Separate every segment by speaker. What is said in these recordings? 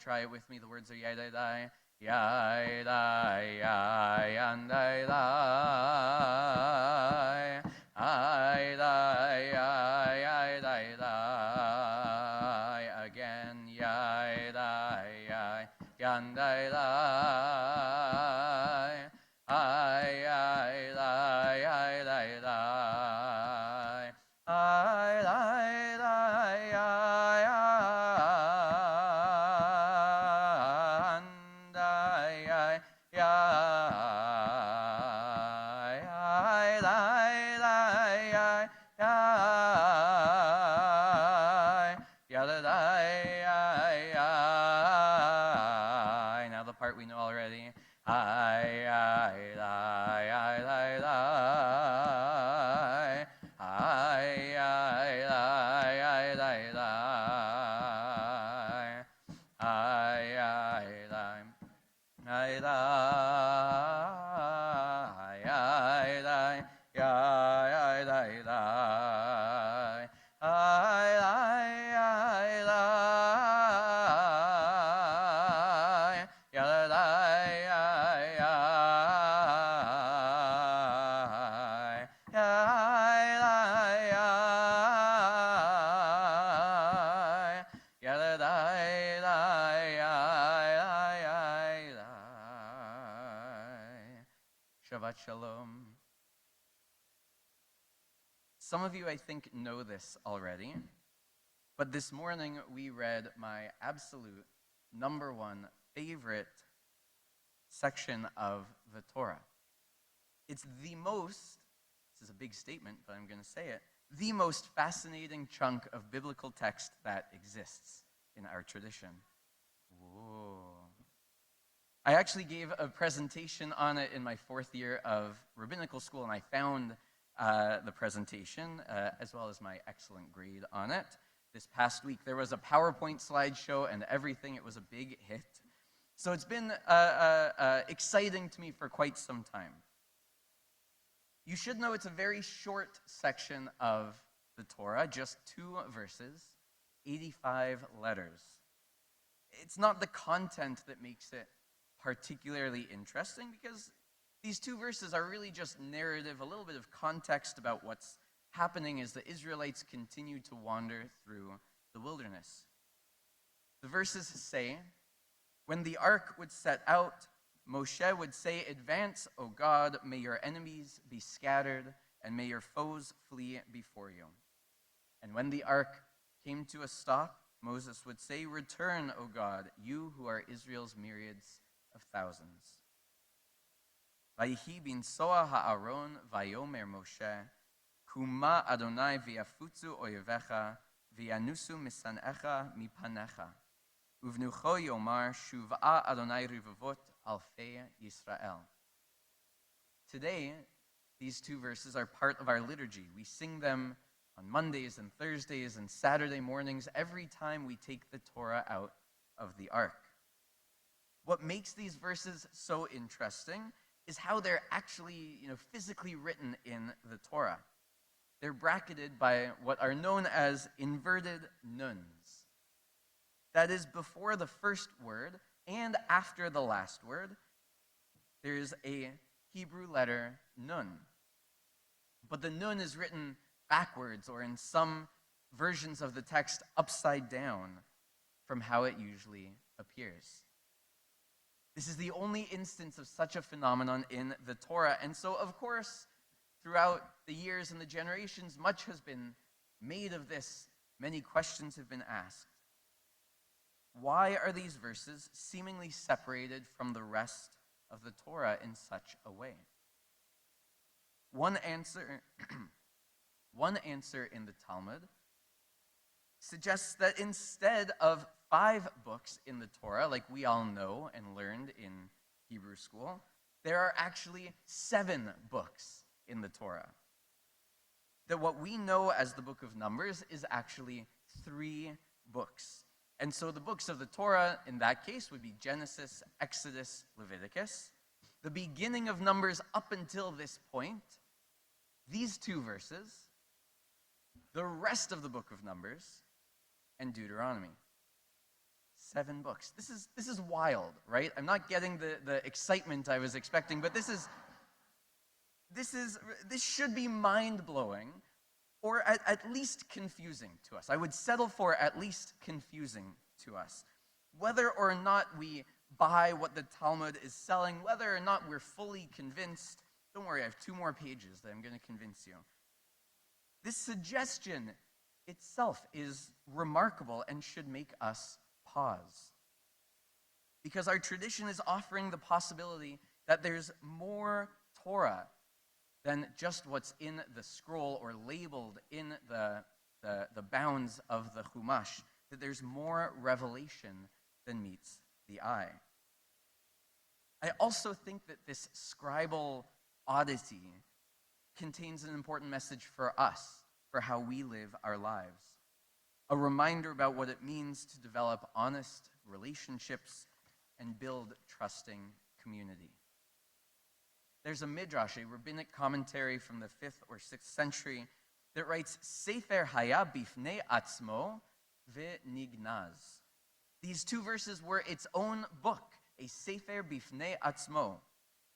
Speaker 1: Try it with me. The words are yai dai dai, yai dai yai and dai dai, ai dai yai dai dai. Again, yai dai yai yan dai dai, ai dai yai dai dai, ai dai dai yai. Now the part we know already. Shabbat Shalom. Some of you, I think, know this already, but this morning we read my absolute number one favorite section of the Torah. It's the most, this is a big statement, but I'm going to say it, the most fascinating chunk of biblical text that exists in our tradition. Whoa. I actually gave a presentation on it in my 4th year of rabbinical school, and I found the presentation as well as my excellent grade on it. This past week, there was a PowerPoint slideshow and everything. It was a big hit. So it's been exciting to me for quite some time. You should know it's a very short section of the Torah, just 2 verses, 85 letters. It's not the content that makes it particularly interesting, because these 2 verses are really just narrative, a little bit of context about what's happening as the Israelites continue to wander through the wilderness. The verses say, when the ark would set out, Moshe would say, "Advance, O God, may your enemies be scattered, and may your foes flee before you." And when the ark came to a stop, Moses would say, "Return, O God, you who are Israel's myriads of thousands." Vayihi bin soa ha'aron vayomer Moshe, Kuma Adonai v'yafutzu oyevecha, v'yanusu misanecha mipanecha. Uvnucho yomar shuv'a Adonai rivavot alfei Yisrael. Today, these 2 verses are part of our liturgy. We sing them on Mondays and Thursdays and Saturday mornings every time we take the Torah out of the ark. What makes these verses so interesting is how they're actually, physically written in the Torah. They're bracketed by what are known as inverted nuns. That is, before the first word and after the last word, there's a Hebrew letter nun. But the nun is written backwards, or in some versions of the text, upside down from how it usually appears. This is the only instance of such a phenomenon in the Torah. And so, of course, throughout the years and the generations, much has been made of this. Many questions have been asked. Why are these verses seemingly separated from the rest of the Torah in such a way? One answer in the Talmud suggests that instead of 5 books in the Torah, like we all know and learned in Hebrew school, there are actually 7 books in the Torah. that what we know as the book of Numbers is actually 3 books. And so the books of the Torah in that case would be Genesis, Exodus, Leviticus. The beginning of Numbers up until this point, these 2 verses, the rest of the book of Numbers, and Deuteronomy. 7 books. This is wild, right? I'm not getting the excitement I was expecting, but this should be mind-blowing, or at least confusing to us. I would settle for at least confusing to us. Whether or not we buy what the Talmud is selling, whether or not we're fully convinced, don't worry, I have 2 more pages that I'm going to convince you. This suggestion itself is remarkable and should make us pause. Because our tradition is offering the possibility that there's more Torah than just what's in the scroll or labeled in the bounds of the Chumash, that there's more revelation than meets the eye. I also think that this scribal oddity contains an important message for us, for how we live our lives. A reminder about what it means to develop honest relationships and build trusting community. There's a midrash, a rabbinic commentary from the 5th or 6th century that writes, Sefer haya bifnei atzmo ve'nignaz. These 2 verses were its own book, a Sefer bifnei atzmo,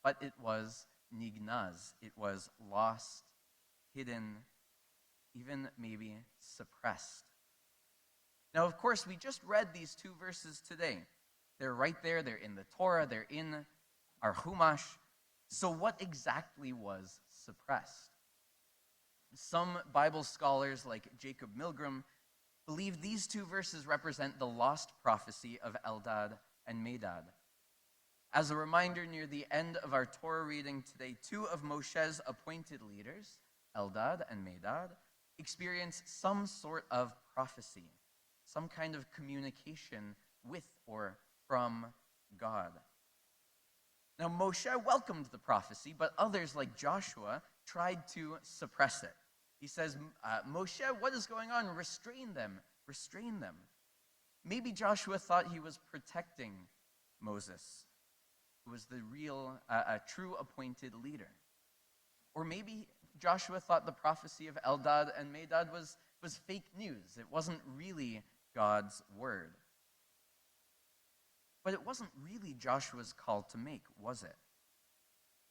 Speaker 1: but it was nignaz. It was lost, hidden, even maybe suppressed. Now, of course, we just read these 2 verses today. They're right there. They're in the Torah. They're in our Chumash. So what exactly was suppressed? Some Bible scholars, like Jacob Milgram, believe these 2 verses represent the lost prophecy of Eldad and Medad. As a reminder, near the end of our Torah reading today, 2 of Moshe's appointed leaders, Eldad and Medad, experience some sort of prophecy, some kind of communication with or from God. Now, Moshe welcomed the prophecy, but others, like Joshua, tried to suppress it. He says, Moshe, what is going on? Restrain them. Restrain them. Maybe Joshua thought he was protecting Moses, who was the real, true appointed leader. Or maybe Joshua thought the prophecy of Eldad and Medad was fake news. It wasn't really God's word. But it wasn't really Joshua's call to make, was it?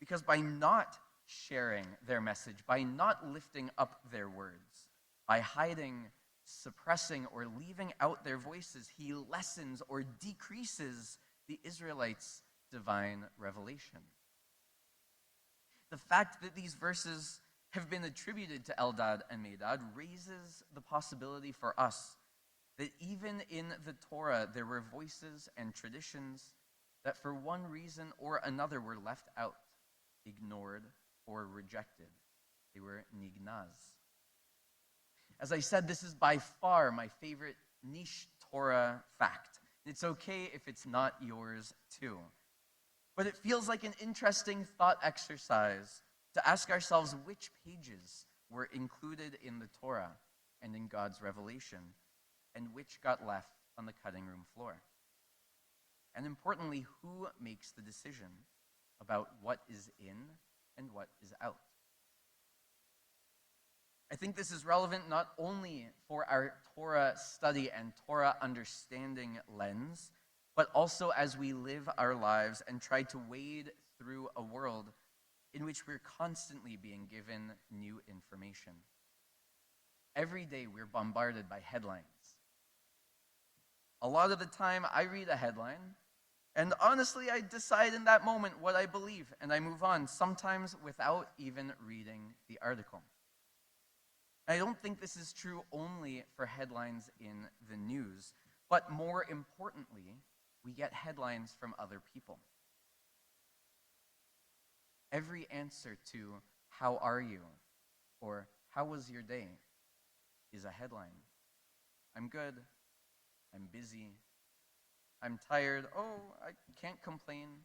Speaker 1: Because by not sharing their message, by not lifting up their words, by hiding, suppressing, or leaving out their voices, he lessens or decreases the Israelites' divine revelation. The fact that these verses have been attributed to Eldad and Medad raises the possibility for us that even in the Torah there were voices and traditions that for one reason or another were left out, ignored, or rejected. They were nignaz. As I said, this is by far my favorite niche Torah fact. It's okay if it's not yours too. But it feels like an interesting thought exercise to ask ourselves which pages were included in the Torah and in God's revelation, and which got left on the cutting room floor. And importantly, who makes the decision about what is in and what is out? I think this is relevant not only for our Torah study and Torah understanding lens, but also as we live our lives and try to wade through a world in which we're constantly being given new information. Every day we're bombarded by headlines. A lot of the time I read a headline, and honestly I decide in that moment what I believe, and I move on, sometimes without even reading the article. I don't think this is true only for headlines in the news, but more importantly, we get headlines from other people. Every answer to, "How are you?" or "How was your day?" is a headline. I'm good. I'm busy. I'm tired. Oh, I can't complain.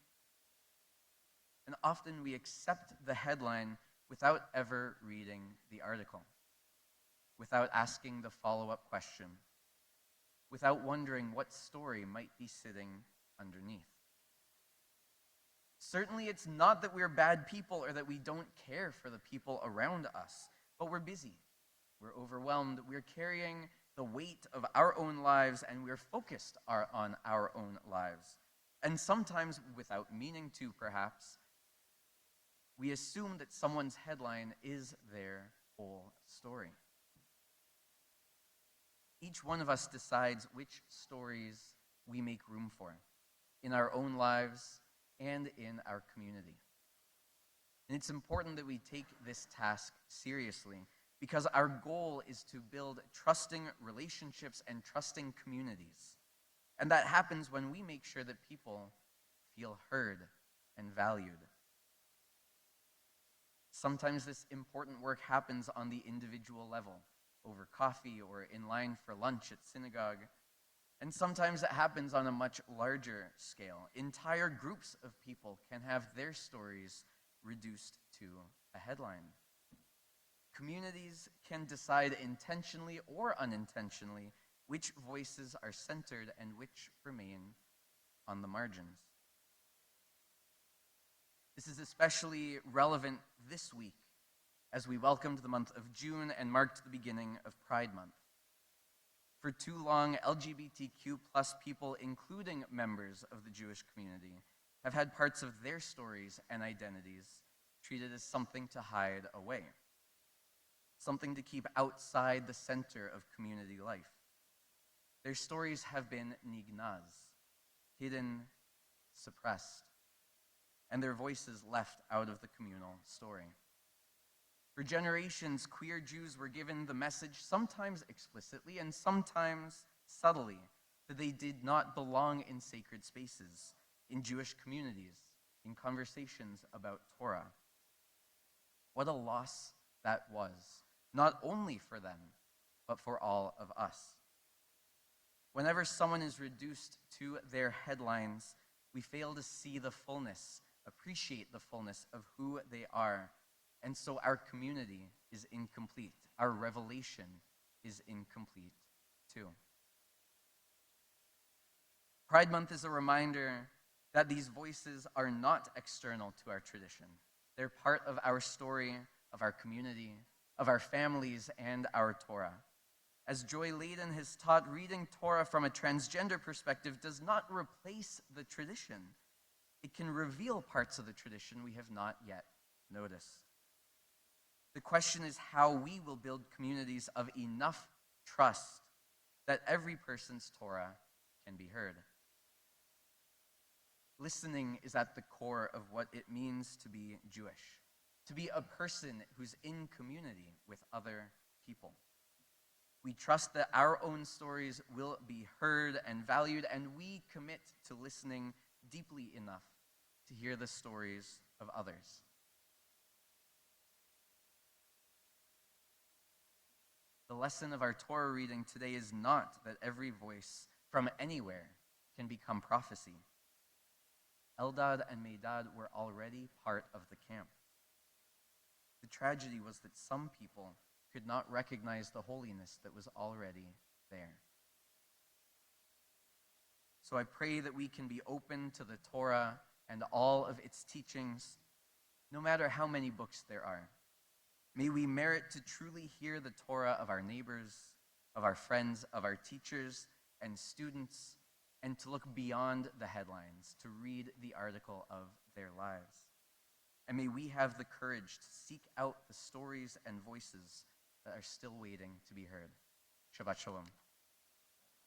Speaker 1: And often we accept the headline without ever reading the article. without asking the follow-up question, without wondering what story might be sitting underneath. Certainly, it's not that we're bad people or that we don't care for the people around us, but we're busy, we're overwhelmed, we're carrying the weight of our own lives, and we're focused on our own lives. And sometimes, without meaning to perhaps, we assume that someone's headline is their whole story. Each one of us decides which stories we make room for in our own lives and in our community. And it's important that we take this task seriously because our goal is to build trusting relationships and trusting communities. And that happens when we make sure that people feel heard and valued. Sometimes this important work happens on the individual level, over coffee or in line for lunch at synagogue. And sometimes it happens on a much larger scale. Entire groups of people can have their stories reduced to a headline. Communities can decide intentionally or unintentionally which voices are centered and which remain on the margins. This is especially relevant this week as we welcomed the month of June and marked the beginning of Pride Month. For too long, LGBTQ plus people, including members of the Jewish community, have had parts of their stories and identities treated as something to hide away, something to keep outside the center of community life. Their stories have been nignaz, hidden, suppressed, and their voices left out of the communal story. For generations, queer Jews were given the message, sometimes explicitly and sometimes subtly, that they did not belong in sacred spaces, in Jewish communities, in conversations about Torah. What a loss that was, not only for them, but for all of us. Whenever someone is reduced to their headlines, we fail to see the fullness, appreciate the fullness of who they are. And so our community is incomplete. Our revelation is incomplete too. Pride Month is a reminder that these voices are not external to our tradition. They're part of our story, of our community, of our families, and our Torah. As Joy Layden has taught, reading Torah from a transgender perspective does not replace the tradition. It can reveal parts of the tradition we have not yet noticed. The question is how we will build communities of enough trust that every person's Torah can be heard. Listening is at the core of what it means to be Jewish, to be a person who's in community with other people. We trust that our own stories will be heard and valued, and we commit to listening deeply enough to hear the stories of others. The lesson of our Torah reading today is not that every voice from anywhere can become prophecy. Eldad and Medad were already part of the camp. The tragedy was that some people could not recognize the holiness that was already there. So I pray that we can be open to the Torah and all of its teachings, no matter how many books there are. May we merit to truly hear the Torah of our neighbors, of our friends, of our teachers and students, and to look beyond the headlines, to read the article of their lives. And may we have the courage to seek out the stories and voices that are still waiting to be heard. Shabbat Shalom.